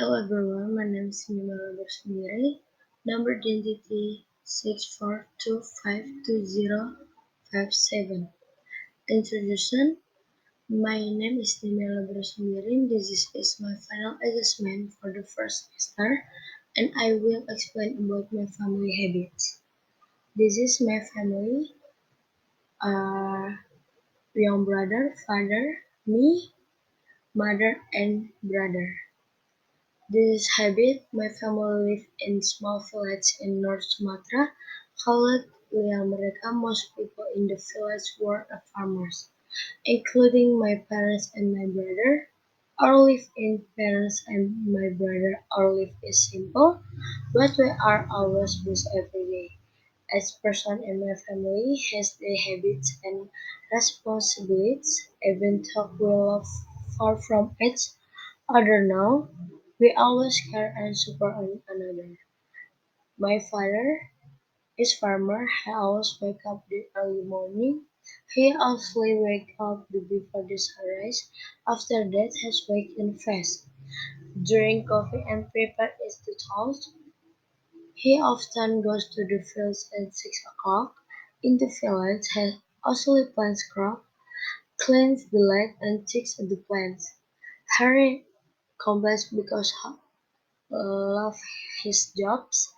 Hello everyone, my name is Nimala Bersumiri, number identity 64252057. Introduction. My name is Nimala Bersumiri. This is my final assessment for the first semester and I will explain about my family habits. This is my family, uh, young brother, father, me, mother and brother. This habit, my family lived in small village in North Sumatra called Liang Mereka. Most people in the village were farmers, including my parents and my brother. Our life in parents and my brother, our life is simple, but we are always busy every day. Each person in my family has their habits and responsibilities, even though we live far from each other now. We always care and support one another. My father is farmer. He always wake up the early morning. He also wake up before the sunrise. After that, he wake in fast. Drink coffee and prepare his toast. He often goes to the fields at 6 o'clock. In the village, he also plants crop, cleans the land, and checks the plants. Harry complains because he loves his jobs.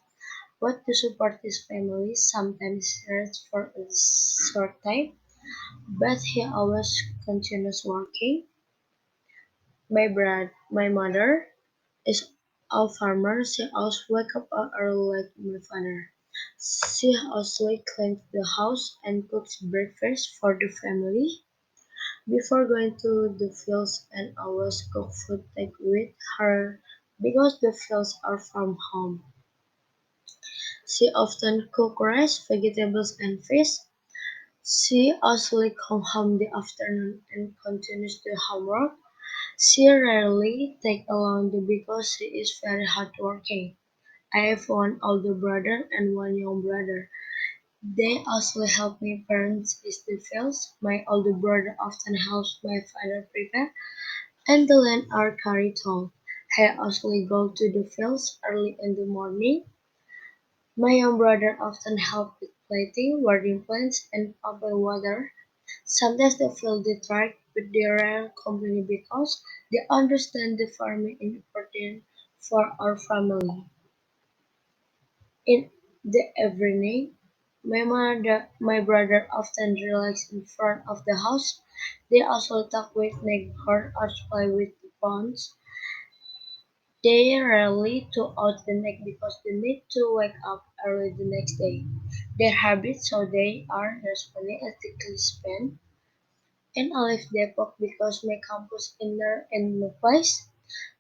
But to support his family, sometimes rests for a short time, but he always continues working. My mother is a farmer. She also wakes up early like my father. She also cleans the house and cooks breakfast for the family. Before going to the fields and always cook food take with her because the fields are from home. She often cooks rice, vegetables and fish. She usually comes home in the afternoon and continues the homework. She rarely takes a long day because she is very hardworking. I have one older brother and one young brother. They also help my parents in the fields. My older brother often helps my father prepare and the land are carried home. He also go to the fields early in the morning. My young brother often helps with planting, watering plants, and pumping water. Sometimes they feel the track, but they rarely complain because they understand the farming is important for our family. In the evening, my brother often relax in front of the house. They also talk with neighbors or play with the phones. They rarely too out the neck because they need to wake up early the next day. Their habits so they are responding ethically spent. And I left Depok because my campus is near in my place.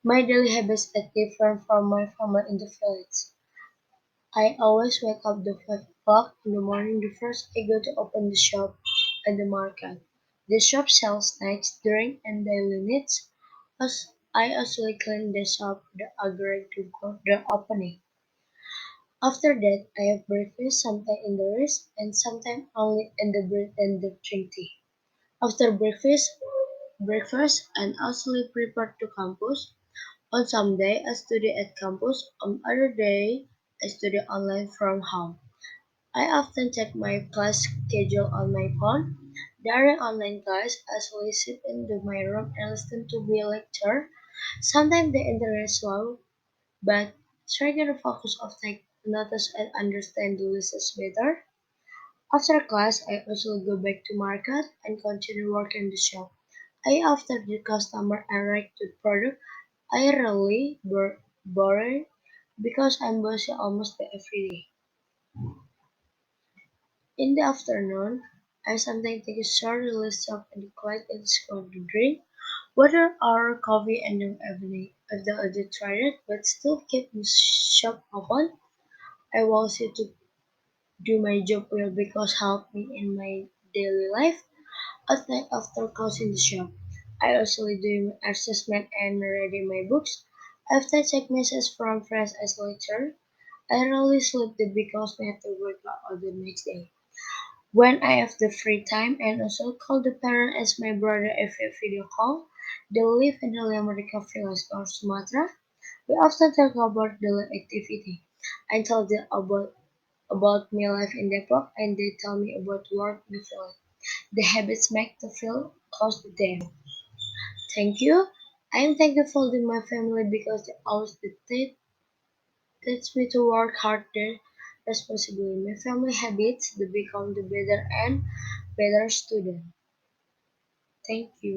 My daily habits are different from my family in the village. I always wake up at 5 o'clock in the morning. The first I go to open the shop at the market. The shop sells snacks, drink, and daily needs. As I also clean the shop the agree to go the opening. After that, I have breakfast, sometimes in the rest, and sometimes only in the bread and the drink tea. After breakfast, and also prepare to campus. On some day, I study at campus. On other day, I study online from home. I often check my class schedule on my phone. During online class, I usually sit in my room and listen to the lecture. Sometimes the internet is slow, but try to focus of take notice and understand the lessons better. After class, I also go back to market and continue working in the shop. I after the customer and write the product. I really boring because I'm busy almost every day. In the afternoon, I sometimes take a short release walk in the quiet and score to drink water or coffee in the evening. If the other tired but still keep the shop open, I want you to do my job well because help me in my daily life. At night after closing the shop, I also do my assessment and reading my books. After I check messages from friends as lecture, I rarely sleep because I have to work out the next day. When I have the free time and also call the parent as my brother if a video call, they live in the America village or Sumatra. We often talk about daily activity. I tell them about my life in Depok and they tell me about work in the field. The habits make me feel close to them. Thank you. I am thankful to my family because they always teach me to work harder responsibly. My family habits to become the better and better student. Thank you.